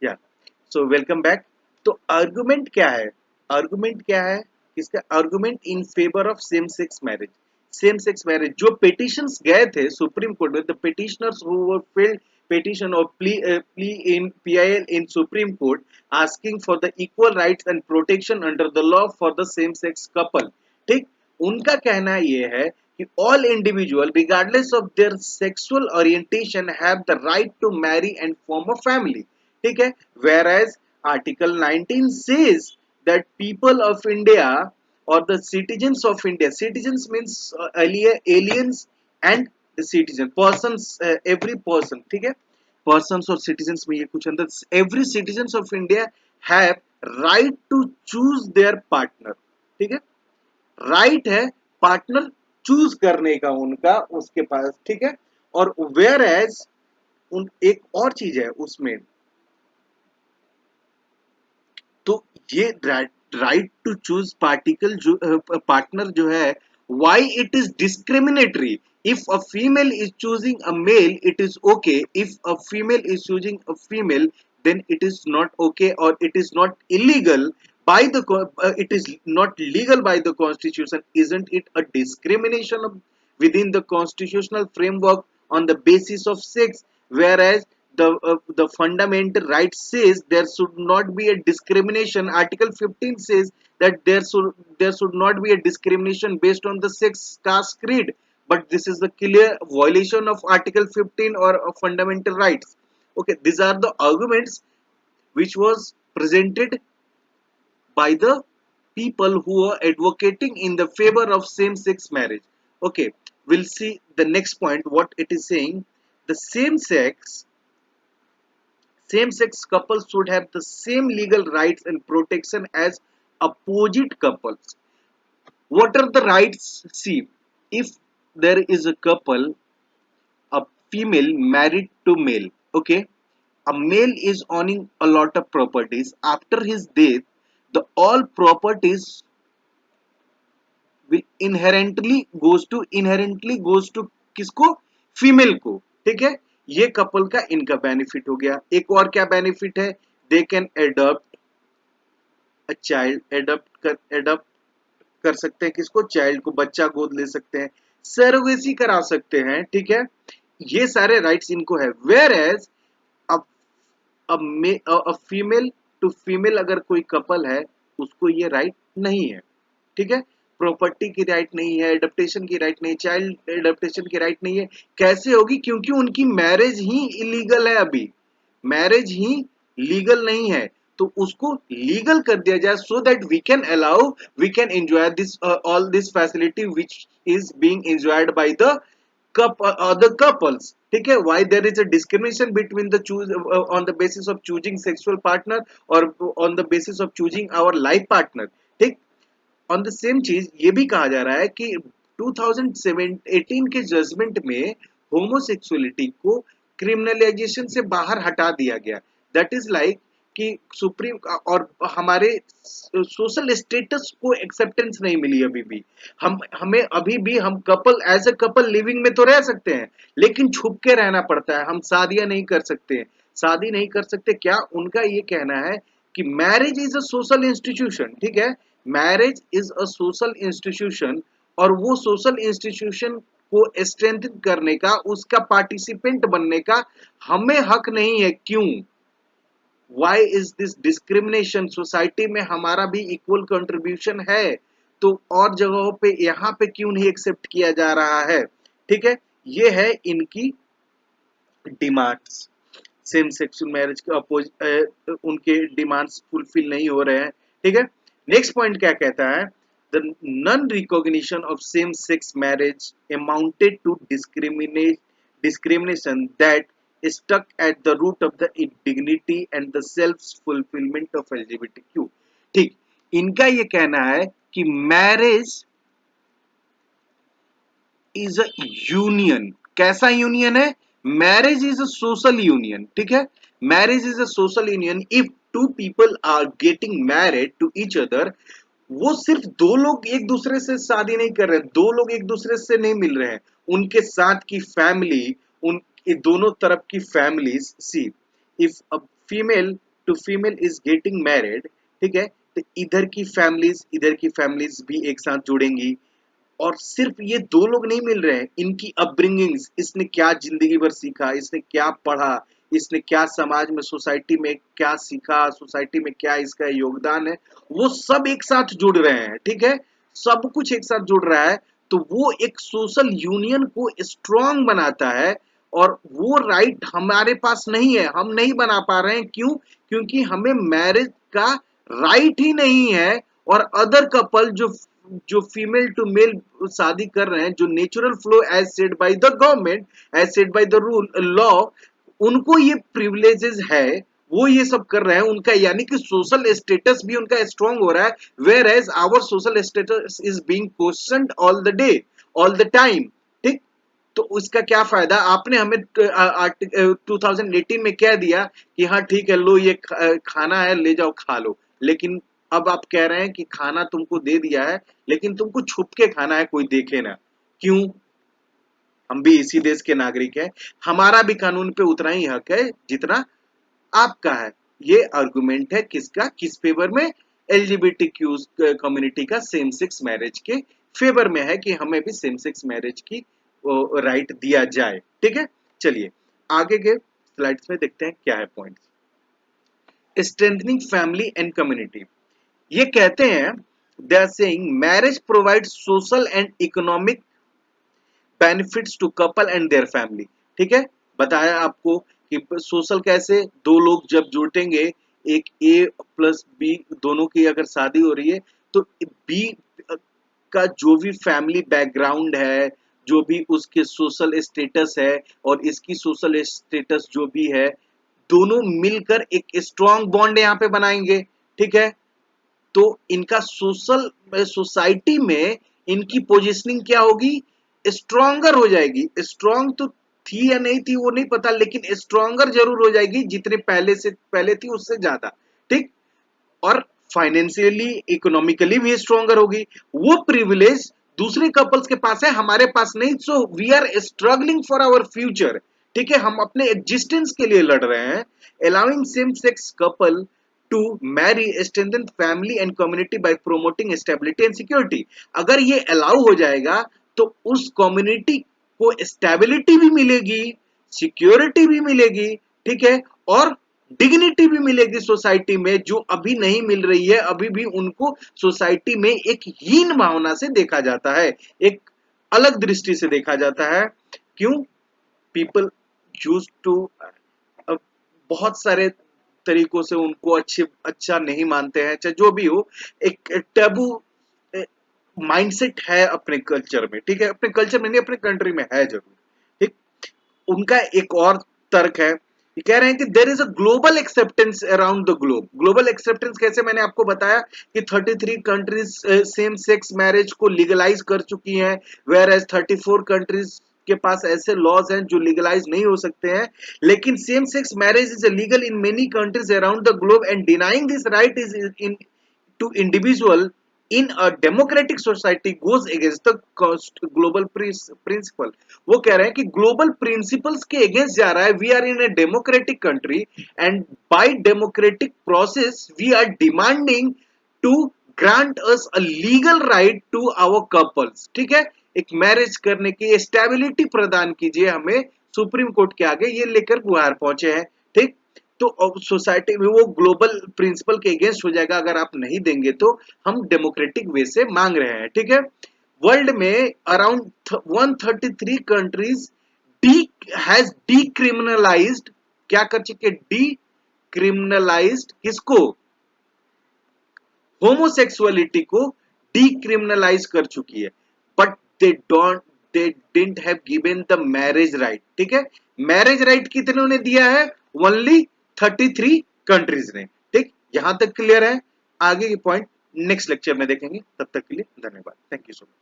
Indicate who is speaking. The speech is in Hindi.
Speaker 1: या सो वेलकम बैक। तो आर्गुमेंट क्या है? आर्गुमेंट क्या है इसका? Argument in favour of same sex marriage. Same sex marriage जो पिटिशंस गए थे सुप्रीम कोर्ट में, the petitioners who were field petition or plea in PIL in Supreme Court asking for the equal rights and protection under the law for the same sex couple। ठीक, उनका कहना ये है कि all individual regardless of their sexual orientation have the right to marry and form a family। ठीक है, whereas article 19 says that people of India or the citizens of India, citizens means aliens and the citizen persons, every person, ठीक है, persons और citizens में ये कुछ अंदर, every citizens of India have right to choose their partner। ठीक है, राइट है पार्टनर चूज करने का उनका उसके पास। ठीक है, और वेयर एज उन एक और चीज है उसमें, तो ये राइट टू चूज पार्टिकल जो पार्टनर जो है, why it is discriminatory? If a female is choosing a male it is okay, if a female is choosing a female then it is not okay or it is not illegal by the it is not legal by the constitution। isn't it a discrimination within the constitutional framework on the basis of sex? Whereas the fundamental right says there should not be a discrimination, article 15 says that there should not be a discrimination based on the sex, caste, creed, but this is the clear violation of article 15 or of fundamental rights। okay, these are the arguments which was presented by the people who are advocating in the favor of same sex marriage। okay, we'll see the next point what it is saying. The same sex couples should have the same legal rights and protection as opposite couples। what are the rights? See, if there is a couple, a female married to male, okay, a male is owning a lot of properties. After his death, the all properties will inherently goes to किसको? फीमेल को। ठीक है, ये कपल का इनका बेनिफिट हो गया। एक और क्या बेनिफिट है? They can adopt a child, adopt कर सकते हैं किसको? चाइल्ड को, बच्चा गोद ले सकते हैं, सरोगेसी करा सकते हैं। ठीक है, ये सारे राइट्स इनको है। वेयर एज अब फीमेल टू फीमेल अगर कोई कपल है उसको ये राइट नहीं है। ठीक है, प्रॉपर्टी की राइट नहीं है, एडेप्टेशन की राइट नहीं, चाइल्ड एडेप्टेशन की राइट नहीं है। कैसे होगी? क्योंकि उनकी मैरिज ही इलीगल है, अभी मैरिज ही लीगल नहीं है। तो उसको लीगल कर दिया जाए so that we can enjoy this all this facility which is being enjoyed by the the couples। ठीक है, why there is a discrimination between the choose on the basis of choosing sexual partner or on the basis of choosing our life partner। ठीक, ऑन द सेम चीज ये भी कहा जा रहा है कि 2018 के जजमेंट में होमोसेक्सुअलिटी को क्रिमिनलाइजेशन से बाहर हटा दिया गया। दैट इज लाइक कि सुप्रीम और हमारे सोशल स्टेटस को एक्सेप्टेंस नहीं मिली अभी भी। हम हमें अभी भी हम couple as a couple living में तो रह सकते हैं, लेकिन छुप के रहना पड़ता है। हम शादियां नहीं कर सकते, शादी नहीं कर सकते। क्या उनका ये कहना है कि marriage is a social institution. ठीक है, marriage is a social institution, और वो सोशल इंस्टीट्यूशन को स्ट्रेंथन करने का, उसका पार्टिसिपेंट बनने का हमें हक नहीं है। क्यों? Why is this discrimination? Society में हमारा भी इक्वल कंट्रीब्यूशन है, तो और जगहों पे यहाँ पे क्यों नहीं एक्सेप्ट किया जा रहा है? ठीक है, ये है इनकी डिमांड्स। सेम सेक्सुअल मैरिज के उनके डिमांड्स फुलफिल नहीं हो रहे हैं। ठीक है, नेक्स्ट पॉइंट क्या कहता है? The non recognition of same sex marriage amounted to discrimination that stuck at the root of the dignity and the self fulfillment of LGBTQ। ठीक, इनका ये कहना है कि मैरिज इज अ यूनियन। कैसा यूनियन है? Marriage is a social union. ठीक है, marriage is a social union. If two people are getting married to each other, वो सिर्फ दो लोग एक दूसरे से शादी नहीं कर रहे, दो लोग एक दूसरे से नहीं मिल रहे हैं, उनके साथ की फैमिली, उन दोनों तरफ की families. See, if a female to female is getting married, ठीक है, तो इधर की फैमिलीज भी एक साथ जुड़ेंगी। और सिर्फ ये दो लोग नहीं मिल रहे हैं, इनकी अपब्रिंगिंग्स, इसने क्या जिंदगी भर सीखा, इसने क्या पढ़ा, इसने क्या समाज में सोसाइटी में क्या सीखा, सोसाइटी में क्या इसका योगदान है, वो सब एक साथ जुड़ रहे हैं, ठीक है, सब कुछ एक साथ जुड़ रहा है। तो वो एक सोशल यूनियन को स्ट्रांग बनाता है। और वो राइट हमारे पास नहीं है, हम नहीं बना पा रहे हैं, क्यों? क्योंकि हमें मैरिज का राइट ही नहीं है। और अदर कपल जो जो फीमेल टू मेल शादी कर रहे हैं, जो natural flow as said by the government, as said by the rule law, उनको ये प्रिविलेजेस है, वो ये सब कर रहे हैं, उनका यानी कि सोशल स्टेटस भी उनका स्ट्रांग हो रहा है। Where as our social status is being questioned all the day, all the time, ठीक। तो उसका क्या फायदा? आपने हमें 2018 में कह दिया कि हाँ ठीक है, लो ये खाना है, ले जाओ खा लो। लेकिन अब आप कह रहे हैं कि खाना तुमको दे दिया है, लेकिन तुमको छुप के खाना है, कोई देखे ना। क्यों? हम भी इसी देश के नागरिक हैं, हमारा भी कानून पे उतना ही हक है जितना आपका है। ये आर्गुमेंट है किसका, किस फेवर में? एलजीबीटीक्यू कम्युनिटी का सेम सेक्स मैरिज के फेवर में है, कि हमें भी सेम सेक्स मैरिज की राइट दिया जाए, ठीक है। चलिए आगे के स्लाइड्स में देखते हैं क्या है point. Strengthening family and community, ये कहते हैं, they are saying marriage provide social and economic benefits to couple and their family, ठीक है। बताया आपको कि सोशल कैसे, दो लोग जब जुटेंगे, एक ए प्लस बी दोनों की अगर शादी हो रही है, तो बी का जो भी फैमिली बैकग्राउंड है, जो भी उसके सोशल स्टेटस है, और इसकी सोशल स्टेटस जो भी है, दोनों मिलकर एक स्ट्रॉन्ग बॉन्ड यहाँ पे बनाएंगे, ठीक है। तो इनका सोशल सोसाइटी में इनकी पोजीशनिंग क्या होगी? स्ट्रॉन्गर हो जाएगी। स्ट्रॉन्ग तो थी या नहीं थी वो नहीं पता, लेकिन स्ट्रॉन्गर जरूर हो जाएगी, जितने पहले थी उससे ज्यादा, ठीक। और फाइनेंशियली इकोनॉमिकली भी स्ट्रॉन्गर होगी। वो प्रिविलेज दूसरे कपल्स के पास है, हमारे पास नहीं। So we are struggling for our future, ठीक है, हम अपने एग्जिस्टेंस के लिए लड़ रहे हैं। Allowing same sex couple to marry strengthen family and community by promoting stability and security. अगर ये अलाउ हो जाएगा तो उस कम्युनिटी को स्टेबिलिटी भी मिलेगी, सिक्योरिटी भी मिलेगी, ठीक है, और डिग्निटी भी मिलेगी सोसाइटी में, जो अभी नहीं मिल रही है। अभी भी उनको सोसाइटी में एक हीन भावना से देखा जाता है, एक अलग दृष्टि से देखा जाता है। क्यों? पीपल यूज टू, बहुत सारे तरीकों से उनको अच्छा नहीं मानते हैं, चाहे जो भी हो, एक टैबू माइंडसेट है अपने कल्चर में, ठीक है, अपने कल्चर में नहीं, अपने कंट्री में है जरूर, ठीक। उनका एक और तर्क है, ये कह रहे हैं कि there is a global acceptance around the globe. Global acceptance कैसे? मैंने आपको बताया कि 33 कंट्रीज सेम सेक्स मैरिज को लीगलाइज कर चुकी हैं, वेयर एज 34 कंट्रीज के पास ऐसे लॉज हैं जो लीगलाइज नहीं हो सकते हैं। लेकिन same sex marriage is legal in many countries around the globe, and denying this right is in to individual in a democratic society goes against the global principle। वो कह रहे हैं कि ग्लोबल प्रिंसिपल्स के अगेंस्ट जा रहा है। We are in a democratic country, and by democratic process we are demanding to grant us a legal right to our couples, ठीक है, एक मैरिज करने की स्टेबिलिटी प्रदान कीजिए हमें, सुप्रीम कोर्ट के आगे ये लेकर गुहार पहुंचे हैं, ठीक। तो सोसाइटी में वो ग्लोबल प्रिंसिपल के अगेंस्ट हो जाएगा अगर आप नहीं देंगे, तो हम डेमोक्रेटिक वे से मांग रहे हैं, ठीक है। वर्ल्ड में around 133 countries D has decriminalised, क्या कर चुके? डीक्रिमिनलाइज्ड किसको? होमोसेक्सुअलिटी को डीक्रिमिनलाइज कर चुकी है। But they didn't have given the marriage right, ठीक है। मैरिज राइट कितनों ने दिया है? ओनली 33 कंट्रीज ने, ठीक। यहां तक क्लियर है? आगे के पॉइंट नेक्स्ट लेक्चर में देखेंगे, तब तक के लिए धन्यवाद, थैंक यू सो मच।